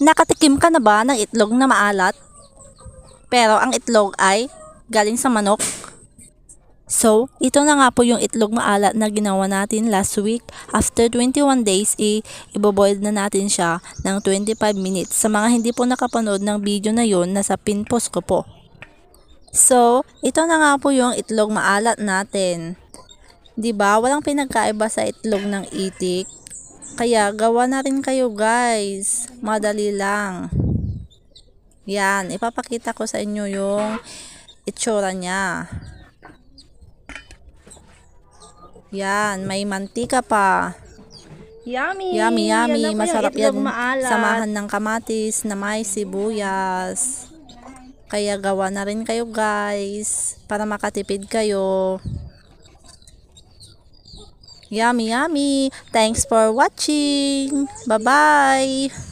Nakatikim ka na ba ng itlog na maalat? Pero ang itlog ay galing sa manok. So, ito na nga po yung itlog maalat na ginawa natin last week. After 21 days, iboboil na natin siya ng 25 minutes. Sa mga hindi po nakapanood ng video na yun, nasa pinpost ko po. So, ito na nga po yung itlog maalat natin. 'Di ba? Walang pinagkaiba sa itlog ng itik. Kaya gawa na rin kayo guys. Madali lang. Yan, ipapakita ko sa inyo yung itsura niya. Yan, may mantika pa. Yummy! Yummy, yummy. Yan na po yung Masarap itlog yan. maalat. Samahan ng kamatis na may sibuyas. Kaya gawa na rin kayo guys. Para makatipid kayo. Yummy, yummy. Thanks for watching. Bye-bye.